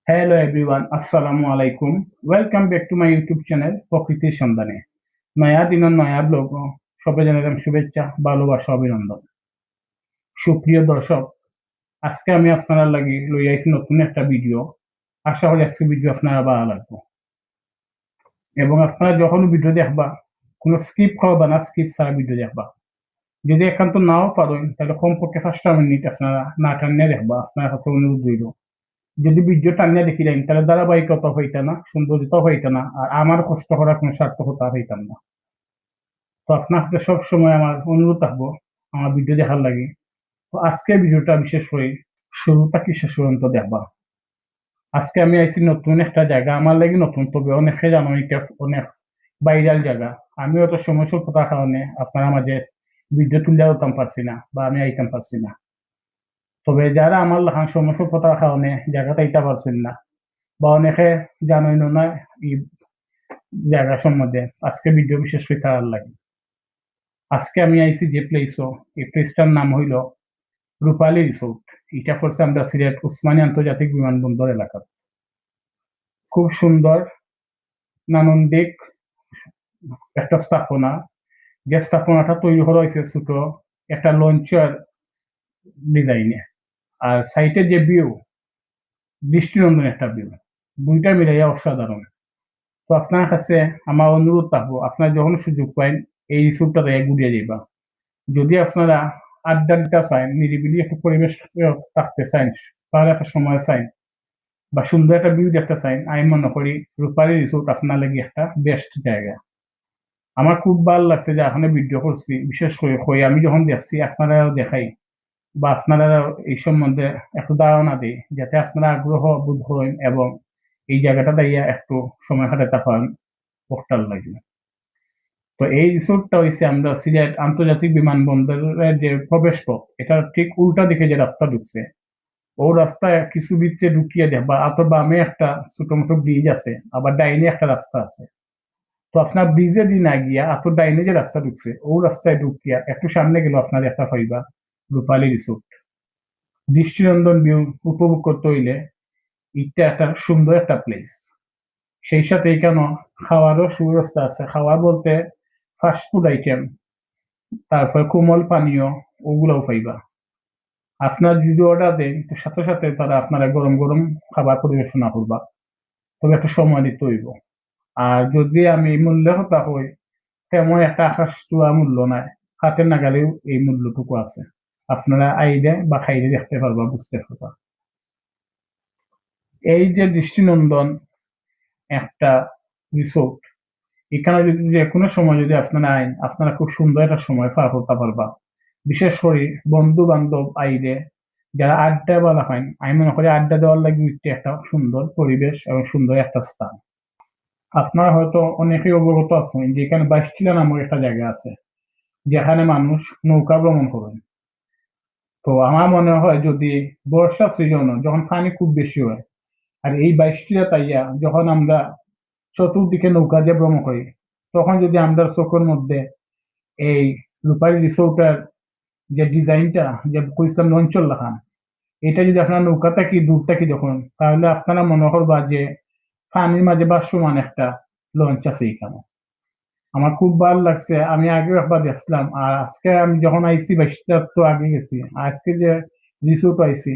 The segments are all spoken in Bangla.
হ্যালো এভরিওয়ান, আসসালামু আলাইকুম। Welcome back to my YouTube channel প্রকৃতির সন্ধানে। নয়া দিনের নয়া ব্লগ সবাই জানালাম শুভেচ্ছা, ভালোবাসা, অভিনন্দন। সুপ্রিয় দর্শক, আজকে আমি আপনারা লাগি লই আইছি নতুন একটা ভিডিও। আশা করি আজকে ভিডিও আপনারা ভালো লাগবে এবং আপনারা যখন ভিডিও দেখবা কোনো স্কিপ করবা না, স্কিপ ছাড়া ভিডিও দেখবা। যদি একান্ত নাও পারেন তাহলে কমপক্ষে 5 মিনিট আপনারা না টানিয়ে দেখবা। আপনার কাছে অনুরোধ রইল, যদি ভিডিও টানিয়া দেখিলেন তাহলে ধারাবাহিকতা হইতা না, সৌন্দর্যতা হইতা না, আর আমার কষ্ট করার কোনো সার্থকতা হইতাম না। তো আপনার কাছে সবসময় আমার অনুরোধ থাকবো আমার ভিডিও দেখার লাগে। তো আজকে ভিডিওটা বিশেষ করে শুরুটা কি শেষ পর্যন্ত দেখবা। আজকে আমি আইছি নতুন একটা জায়গা, আমার লাগে নতুন, তবে অনেকে জানো এটা অনেক ভাইরাল জায়গা। আমি অত সময় স্বল্পতার কারণে আপনারা মাঝে ভিডিও তুলে উঠতাম পারছি না বা আমি আইতাম পারছি না। তবে যারা আমার লাখান সময় স্বল্পতার কারণে জায়গাটা আইতে পারছেন না বা অনেকে জানোই না এই জায়গা সম্বন্ধে, আজকে ভিডিও বিশেষ করে তার লাগে। আজকে আমি আইছি যে প্লেসও, এই প্লেসটার নাম হইল রূপালী রিসোর্ট। এটা পড়ছে আমরা সিলেট উসমানী আন্তর্জাতিক বিমানবন্দর এলাকা। খুব সুন্দর নান্দনিক একটা স্থাপনা, যে স্থাপনাটা তৈরি করা হয়েছে ছোট একটা লঞ্চের ডিজাইনে। আর সাইটে যে ভিউ, দৃষ্টিনন্দন একটা ভিউ, দুইটা মিলাইয়া অসাধারণ। তো আপনার কাছে আমার অনুরোধ থাকবো, আপনারা যখন সুযোগ পাইন এই রিসোর্টটা ঘুরিয়ে যাইবা। যদি আপনারা আড্ডা দিতে চান, নিরিবিলি একটা পরিবেশ থাকতে চান, তাহলে একটা সময় চান বা সুন্দর একটা ভিউ দেখতে চান, আমি মনে করি রূপালী রিসোর্ট আপনার লাগে একটা বেস্ট জায়গা। আমার খুব ভালো লাগছে যে এখানে ভিডিও করছি, বিশেষ করে আমি যখন দেখছি আপনারাও দেখাই বা আপনারা এই সম্বন্ধে একটু ধারণা দিই, যাতে আপনারা আগ্রহ বোধ করেন এবং এই জায়গাটা দাঁড়িয়ে একটু সময় কাটাতে পারেন পোর্টাল লাগে। তো এই রিসোর্টটা হইছে আমরা সিলেট আন্তর্জাতিক বিমানবন্দরের যে প্রবেশ পথ, এটার ঠিক উল্টা দিকে যে রাস্তা ঢুকছে, ও রাস্তায় কিছু ভিতরে ঢুকিয়ে দেয় বা আতর বামে একটা ছোট মোটো ব্রিজ আছে, আবার ডাইনে একটা রাস্তা আছে। তো আপনার ব্রিজে দিন না গিয়া আতর ডাইনে যে রাস্তা ঢুকছে, ও রাস্তায় ঢুকিয়া একটু সামনে গেলে আপনার একটা পাইবা রূপালী রিসোর্ট। দৃষ্টিনন্দন ভিউ উপভোগ করতে হইলে এটা একটা সুন্দর একটা প্লেস। সেই সাথে এখানে খাওয়ারও সুব্যবস্থা আছে। খাওয়া বলতে ফাস্টফুড আইটেম, তারপর কোমল পানীয়, ওগুলাও পাইবা। আপনার যদি অর্ডার দেন তো সাথে সাথে তারা আপনারা গরম গরম খাবার পরিবেশনা করবা, তবে একটু সময় দিতে হইব। আর যদি আমি মূল্যের কথা হই, তেমন একটা আকাশ চূড়া মূল্য নাই, হাতের নাগালেও এই মূল্যটুকু আছে। আপনারা আইলে বা খাইলে দেখতে পারবা, বুঝতে পারবা। এই যে দৃষ্টিনন্দন একটা রিসোর্ট, এখানে যদি যে কোনো সময় যদি আপনারা আইন, আপনারা খুব সুন্দর একটা সময় পার করতে পারবা। বিশেষ করে বন্ধু বান্ধব আইলে যারা আড্ডা বলা হয়, আমি মনে করি আড্ডা দেওয়ার লাগে একটা সুন্দর পরিবেশ এবং সুন্দর একটা স্থান। আপনারা হয়তো অনেকেই অবগত আছেন যে এখানে বাইশটিলা নামক একটা জায়গা আছে, যেখানে মানুষ নৌকা ভ্রমণ করেন। তো আমার মনে হয় যদি বর্ষা সিজন, যখন পানি খুব বেশি হয়, আর এই বাইশটিলা তাইয়া যখন আমরা চতুর্দিকে নৌকা দিয়ে ভ্রমণ করি, তখন যদি আমরা চোখের মধ্যে এই রূপালী রিসোর্টের যে ডিজাইনটা, যে কইছিলাম লঞ্চল লাখান, এটা যদি আপনার নৌকা থাকি দূর থাকি যখন, তাহলে আপনারা মনে করবা যে পানির মাঝে ভাসমান একটা লঞ্চ আছে এখানে। আমার খুব ভালো লাগছে, আমি আগেও একবার দেখছিলাম, আর আজকে আমি যখন আইসি 22টা তো আগে গেছি, আজকে যে রিসোর্ট আইসি,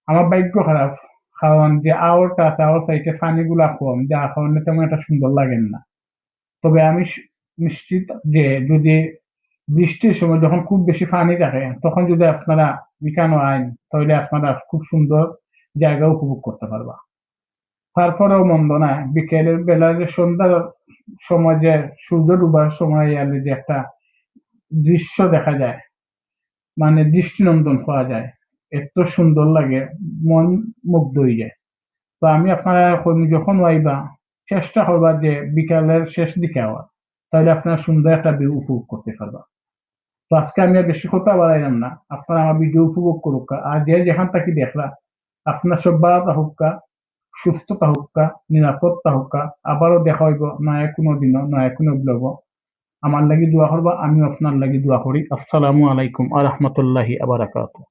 আমার ভাগ্য খারাপ, কারণ যে আওয়ারটা আছে আওয়ার সাইডে পানিগুলা কম, যার কারণে তেমন একটা সুন্দর লাগেন না। তবে আমি নিশ্চিত যে যদি বৃষ্টির সময় যখন খুব বেশি পানি থাকে, তখন যদি আপনারা এখানে আইন, তাহলে আপনারা খুব সুন্দর জায়গা উপভোগ করতে পারবা। তারপরেও মন্দ না, বিকেলের বেলা যে সন্ধ্যার সময় যে সূর্য ডুবার সময় এলে যে একটা দৃশ্য দেখা যায়, মানে দৃষ্টিনন্দন পাওয়া যায়, এত সুন্দর লাগে, মন মুগ্ধ হয়ে যায়। তো আমি আপনারা যখন আইবা চেষ্টা করবা যে বিকালের শেষ দিকে আওয়া, তাহলে আপনারা সুন্দর একটা ভিউ উপভোগ করতে পারবা। তো আজকে আমি আর বেশি কথা বাড়াইলাম না, আপনারা আমার ভিডিও উপভোগ করুক। আর যে যেখান থেকে দেখলা, আপনার সব ভালো থাকুক, সুস্থ থাকুক, নিরাপদ থাকুক। আবারও দেখা হইব নয়া কোনো দিনও, নয়া কোনো ব্লগ। আমার লাগি দোয়া করবা, আমি আপনার লাগি দোয়া করি। আসসালামু আলাইকুম ওয়া রাহমাতুল্লাহি ওয়া বারাকাতুহু।